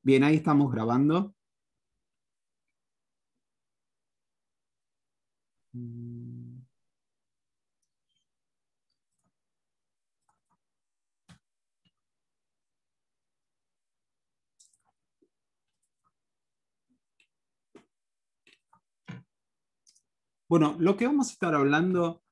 Bien, ahí estamos grabando. Mm. Bueno, lo que vamos a estar hablando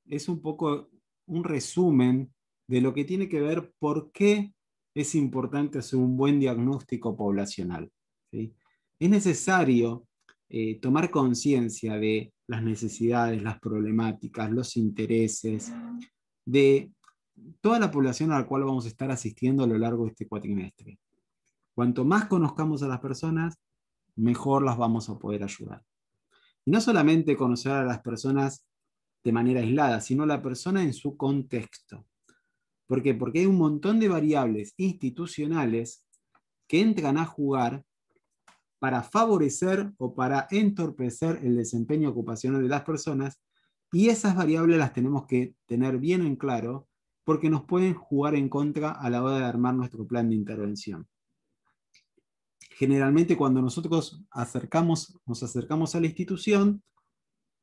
es un poco un resumen de lo que tiene que ver por qué es importante hacer un buen diagnóstico poblacional, ¿sí? Es necesario tomar conciencia de las necesidades, las problemáticas, los intereses de toda la población a la cual vamos a estar asistiendo a lo largo de este cuatrimestre. Cuanto más conozcamos a las personas, mejor las vamos a poder ayudar. Y no solamente conocer a las personas de manera aislada, sino la persona en su contexto. ¿Por qué? Porque hay un montón de variables institucionales que entran a jugar para favorecer o para entorpecer el desempeño ocupacional de las personas, y esas variables las tenemos que tener bien en claro porque nos pueden jugar en contra a la hora de armar nuestro plan de intervención. Generalmente cuando nosotros nos acercamos a la institución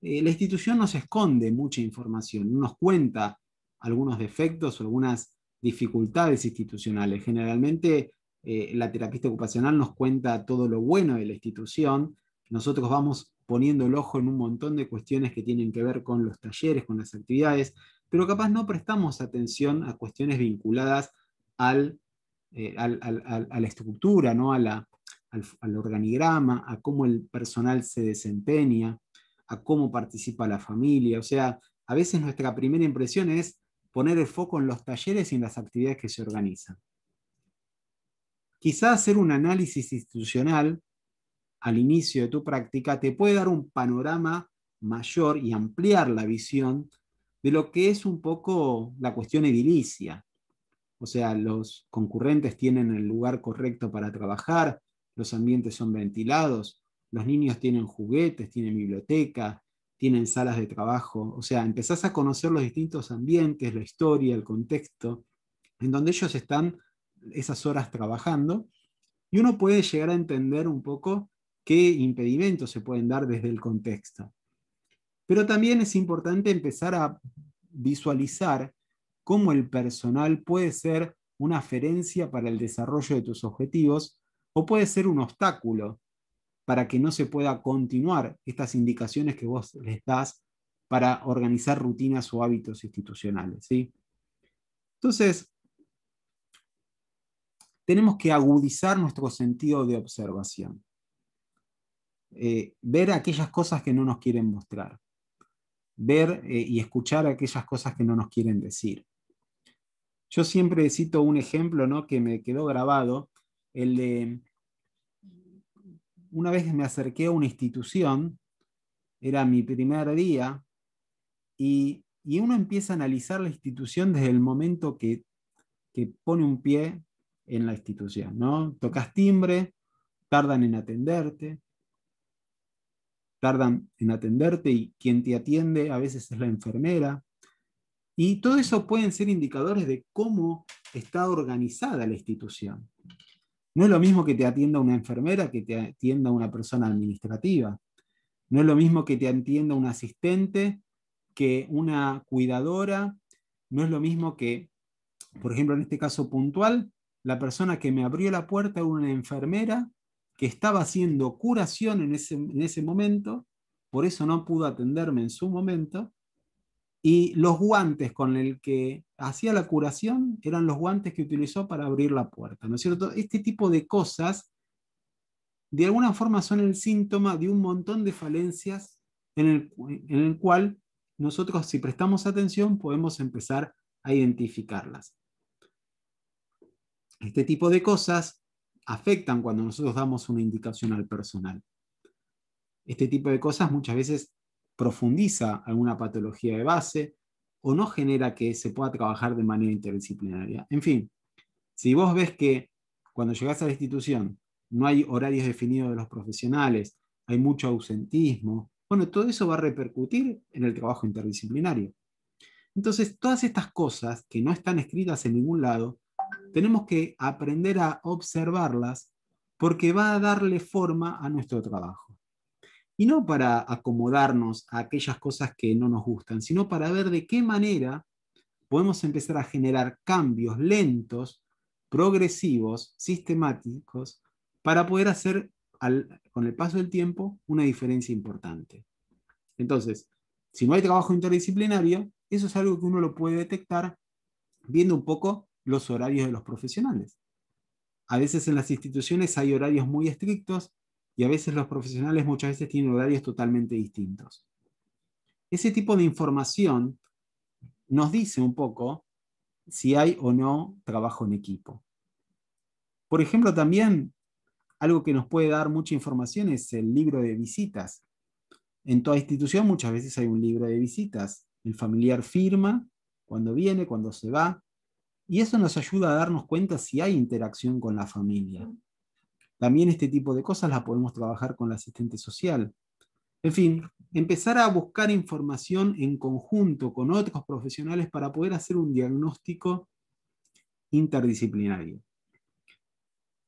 nos esconde mucha información, no nos cuenta algunos defectos o algunas dificultades institucionales. Generalmente la terapista ocupacional nos cuenta todo lo bueno de la institución, nosotros vamos poniendo el ojo en un montón de cuestiones que tienen que ver con los talleres, con las actividades, pero capaz no prestamos atención a cuestiones vinculadas a la estructura, ¿no? Al organigrama, a cómo el personal se desempeña, a cómo participa la familia. O sea, a veces nuestra primera impresión es poner el foco en los talleres y en las actividades que se organizan. Quizás hacer un análisis institucional al inicio de tu práctica te puede dar un panorama mayor y ampliar la visión de lo que es un poco la cuestión edilicia. O sea, los concurrentes tienen el lugar correcto para trabajar, los ambientes son ventilados, los niños tienen juguetes, tienen biblioteca, tienen salas de trabajo. O sea, empezás a conocer los distintos ambientes, la historia, el contexto, en donde ellos están esas horas trabajando, y uno puede llegar a entender un poco qué impedimentos se pueden dar desde el contexto. Pero también es importante empezar a visualizar cómo el personal puede ser una aferencia para el desarrollo de tus objetivos o puede ser un obstáculo para que no se pueda continuar estas indicaciones que vos les das para organizar rutinas o hábitos institucionales, ¿sí? Entonces, tenemos que agudizar nuestro sentido de observación, ver aquellas cosas que no nos quieren mostrar, ver y escuchar aquellas cosas que no nos quieren decir. Yo siempre cito un ejemplo, ¿no?, que me quedó grabado, el de una vez me acerqué a una institución, era mi primer día, y uno empieza a analizar la institución desde el momento que pone un pie en la institución, ¿no? Tocas timbre, tardan en atenderte, y quien te atiende a veces es la enfermera. Y todo eso pueden ser indicadores de cómo está organizada la institución. No es lo mismo que te atienda una enfermera que te atienda una persona administrativa. No es lo mismo que te atienda un asistente que una cuidadora. No es lo mismo que, por ejemplo, en este caso puntual, la persona que me abrió la puerta era una enfermera que estaba haciendo curación en ese momento, por eso no pudo atenderme en su momento, y los guantes con el que hacía la curación eran los guantes que utilizó para abrir la puerta, ¿no es cierto? Este tipo de cosas, de alguna forma, son el síntoma de un montón de falencias en el cual nosotros, si prestamos atención, podemos empezar a identificarlas. Este tipo de cosas afectan cuando nosotros damos una indicación al personal. Este tipo de cosas muchas veces profundiza alguna patología de base o no genera que se pueda trabajar de manera interdisciplinaria. En fin, si vos ves que cuando llegás a la institución no hay horarios definidos de los profesionales, hay mucho ausentismo, bueno, todo eso va a repercutir en el trabajo interdisciplinario. Entonces, todas estas cosas que no están escritas en ningún lado, tenemos que aprender a observarlas porque va a darle forma a nuestro trabajo. Y no para acomodarnos a aquellas cosas que no nos gustan, sino para ver de qué manera podemos empezar a generar cambios lentos, progresivos, sistemáticos, para poder hacer con el paso del tiempo una diferencia importante. Entonces, si no hay trabajo interdisciplinario, eso es algo que uno lo puede detectar viendo un poco los horarios de los profesionales. A veces en las instituciones hay horarios muy estrictos y a veces los profesionales muchas veces tienen horarios totalmente distintos. Ese tipo de información nos dice un poco si hay o no trabajo en equipo. Por ejemplo, también algo que nos puede dar mucha información es el libro de visitas. En toda institución muchas veces hay un libro de visitas. El familiar firma cuando viene, cuando se va, y eso nos ayuda a darnos cuenta si hay interacción con la familia. También este tipo de cosas las podemos trabajar con la asistente social. En fin, empezar a buscar información en conjunto con otros profesionales para poder hacer un diagnóstico interdisciplinario.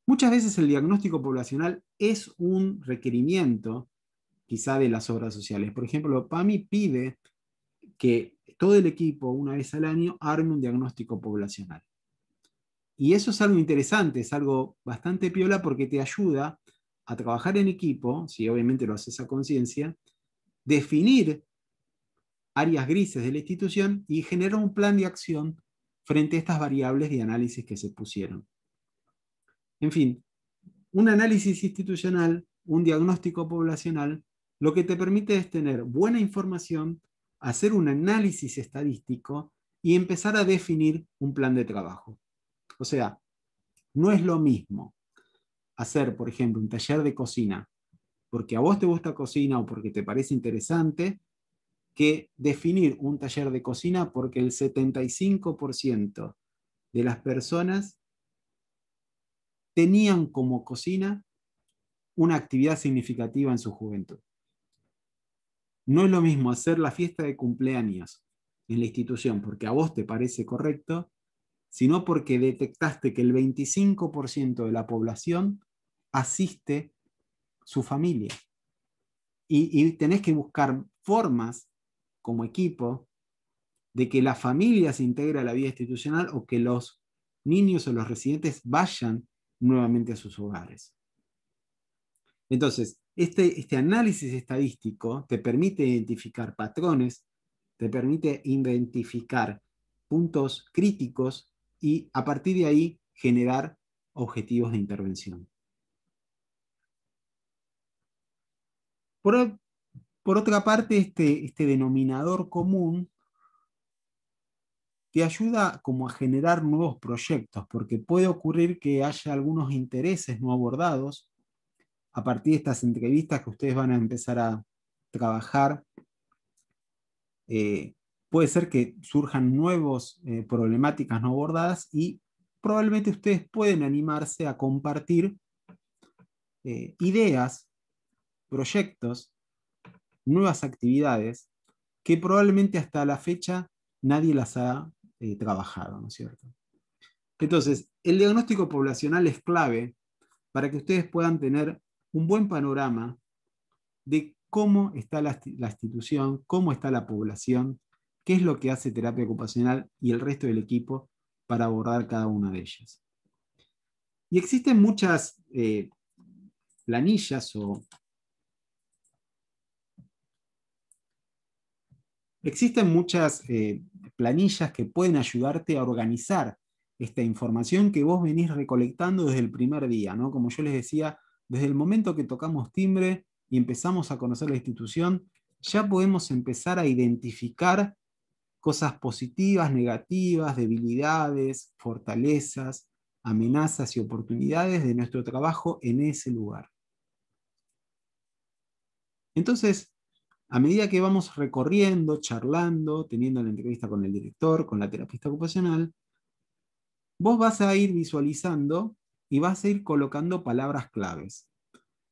Muchas veces el diagnóstico poblacional es un requerimiento quizá de las obras sociales. Por ejemplo, PAMI pide que todo el equipo una vez al año arme un diagnóstico poblacional. Y eso es algo interesante, es algo bastante piola porque te ayuda a trabajar en equipo, si obviamente lo haces a conciencia, definir áreas grises de la institución y generar un plan de acción frente a estas variables de análisis que se pusieron. En fin, un análisis institucional, un diagnóstico poblacional, lo que te permite es tener buena información, hacer un análisis estadístico y empezar a definir un plan de trabajo. O sea, no es lo mismo hacer, por ejemplo, un taller de cocina porque a vos te gusta cocina o porque te parece interesante, que definir un taller de cocina porque el 75% de las personas tenían como cocina una actividad significativa en su juventud. No es lo mismo hacer la fiesta de cumpleaños en la institución porque a vos te parece correcto, sino porque detectaste que el 25% de la población asiste su familia. Y tenés que buscar formas como equipo de que la familia se integre a la vida institucional o que los niños o los residentes vayan nuevamente a sus hogares. Entonces, este análisis estadístico te permite identificar patrones, te permite identificar puntos críticos y a partir de ahí generar objetivos de intervención. Por, por otra parte, este denominador común te ayuda como a generar nuevos proyectos, porque puede ocurrir que haya algunos intereses no abordados a partir de estas entrevistas que ustedes van a empezar a trabajar. Eh, puede ser que surjan nuevas problemáticas no abordadas y probablemente ustedes pueden animarse a compartir ideas, proyectos, nuevas actividades que probablemente hasta la fecha nadie las ha trabajado, ¿no es cierto? Entonces, el diagnóstico poblacional es clave para que ustedes puedan tener un buen panorama de cómo está la institución, cómo está la población, qué es lo que hace terapia ocupacional y el resto del equipo para abordar cada una de ellas. Y existen muchas planillas o existen muchas planillas que pueden ayudarte a organizar esta información que vos venís recolectando desde el primer día, ¿no? Como yo les decía, desde el momento que tocamos timbre y empezamos a conocer la institución, ya podemos empezar a identificar cosas positivas, negativas, debilidades, fortalezas, amenazas y oportunidades de nuestro trabajo en ese lugar. Entonces, a medida que vamos recorriendo, charlando, teniendo la entrevista con el director, con la terapista ocupacional, vos vas a ir visualizando y vas a ir colocando palabras claves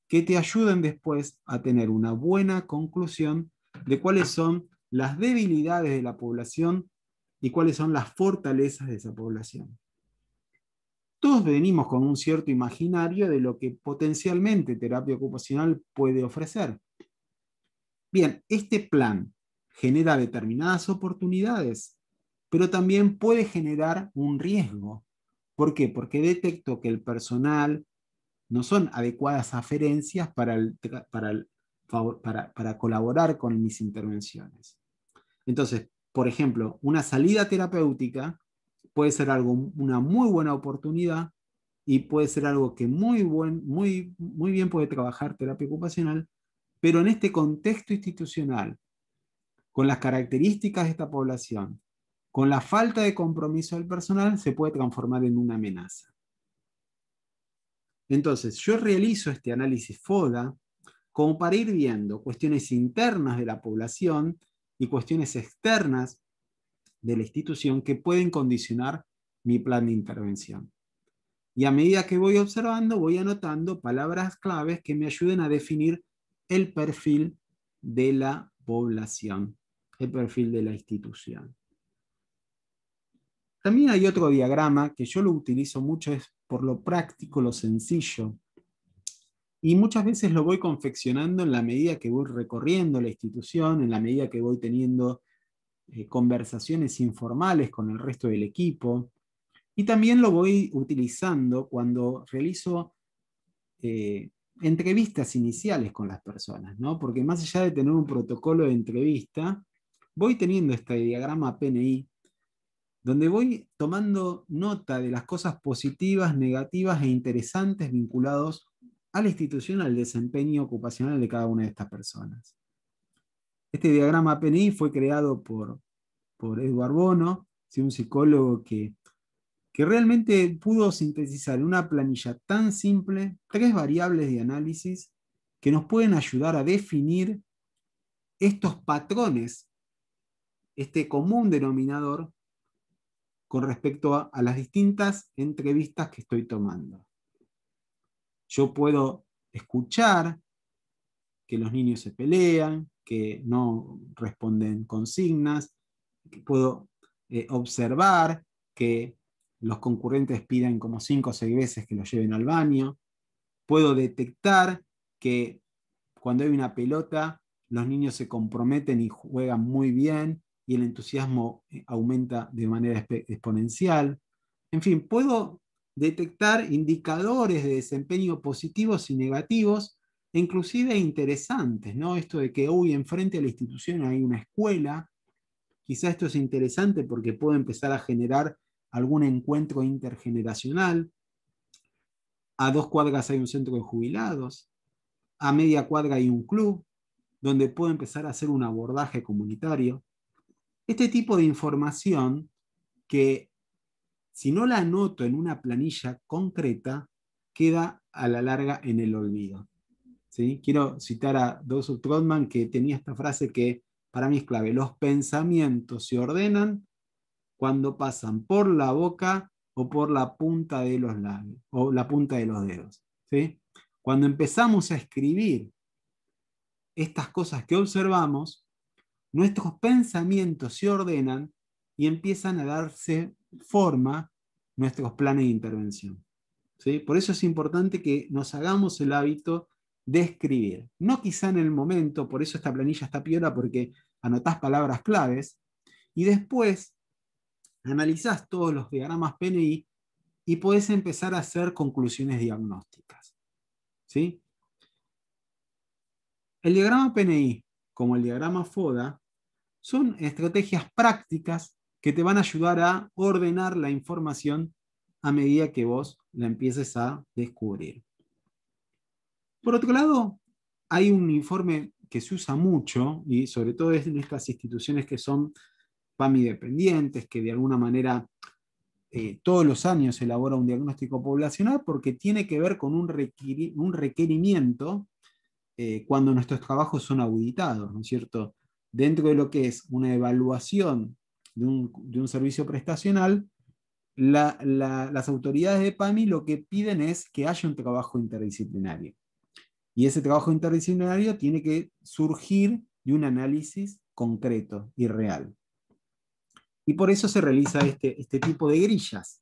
que te ayuden después a tener una buena conclusión de cuáles son las debilidades de la población y cuáles son las fortalezas de esa población. Todo todos venimos con un cierto imaginario de lo que potencialmente terapia ocupacional puede ofrecer. Bien, este plan genera determinadas oportunidades, pero también puede generar un riesgo. ¿Por qué? Porque detecto que el personal no son adecuadas aferencias para colaborar con mis intervenciones. Entonces, por ejemplo, una salida terapéutica puede ser una muy buena oportunidad y puede ser algo que muy bien puede trabajar terapia ocupacional, pero en este contexto institucional, con las características de esta población, con la falta de compromiso del personal, se puede transformar en una amenaza. Entonces, yo realizo este análisis FODA como para ir viendo cuestiones internas de la población y cuestiones externas de la institución que pueden condicionar mi plan de intervención. Y a medida que voy observando, voy anotando palabras claves que me ayuden a definir el perfil de la población, el perfil de la institución. También hay otro diagrama que yo lo utilizo mucho, es por lo práctico, lo sencillo. Y muchas veces lo voy confeccionando en la medida que voy recorriendo la institución, en la medida que voy teniendo conversaciones informales con el resto del equipo. Y también lo voy utilizando cuando realizo entrevistas iniciales con las personas, ¿no? Porque más allá de tener un protocolo de entrevista, voy teniendo este diagrama PNI, donde voy tomando nota de las cosas positivas, negativas e interesantes vinculados a la institución, al desempeño ocupacional de cada una de estas personas. Este diagrama PNI fue creado por Edward Bono, un psicólogo que realmente pudo sintetizar en una planilla tan simple 3 variables de análisis que nos pueden ayudar a definir estos patrones, este común denominador con respecto a las distintas entrevistas que estoy tomando. Yo puedo escuchar que los niños se pelean, que no responden consignas, que puedo observar que los concurrentes piden como 5 o 6 veces que los lleven al baño. Puedo detectar que cuando hay una pelota, los niños se comprometen y juegan muy bien y el entusiasmo aumenta de manera exponencial. En fin, puedo detectar indicadores de desempeño positivos y negativos, e inclusive interesantes, ¿no? Esto de que, enfrente a la institución hay una escuela, quizá esto es interesante porque puedo empezar a generar algún encuentro intergeneracional. A 2 cuadras hay un centro de jubilados, a media cuadra hay un club, donde puedo empezar a hacer un abordaje comunitario. Este tipo de información que, si no la anoto en una planilla concreta, queda a la larga en el olvido. ¿Sí? Quiero citar a Joseph Trotman, que tenía esta frase que para mí es clave: los pensamientos se ordenan cuando pasan por la boca o por la punta de los labios, o la punta de los dedos. ¿Sí? Cuando empezamos a escribir estas cosas que observamos, nuestros pensamientos se ordenan y empiezan a darse forma nuestros planes de intervención. ¿Sí? Por eso es importante que nos hagamos el hábito de escribir. No quizá en el momento, por eso esta planilla está piola, porque anotás palabras claves y después analizás todos los diagramas PNI y podés empezar a hacer conclusiones diagnósticas. ¿Sí? El diagrama PNI, como el diagrama FODA, son estrategias prácticas que te van a ayudar a ordenar la información a medida que vos la empieces a descubrir. Por otro lado, hay un informe que se usa mucho, y sobre todo en estas instituciones que son PAMI dependientes, que de alguna manera todos los años se elabora un diagnóstico poblacional, porque tiene que ver con un requerimiento cuando nuestros trabajos son auditados, ¿no es cierto? Dentro de lo que es una evaluación de un servicio prestacional, las autoridades de PAMI lo que piden es que haya un trabajo interdisciplinario. Y ese trabajo interdisciplinario tiene que surgir de un análisis concreto y real. Y por eso se realiza este tipo de grillas,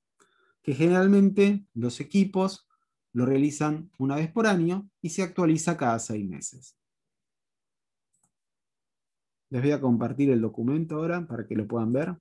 que generalmente los equipos lo realizan una vez por año y se actualiza cada 6 meses. Les voy a compartir el documento ahora para que lo puedan ver.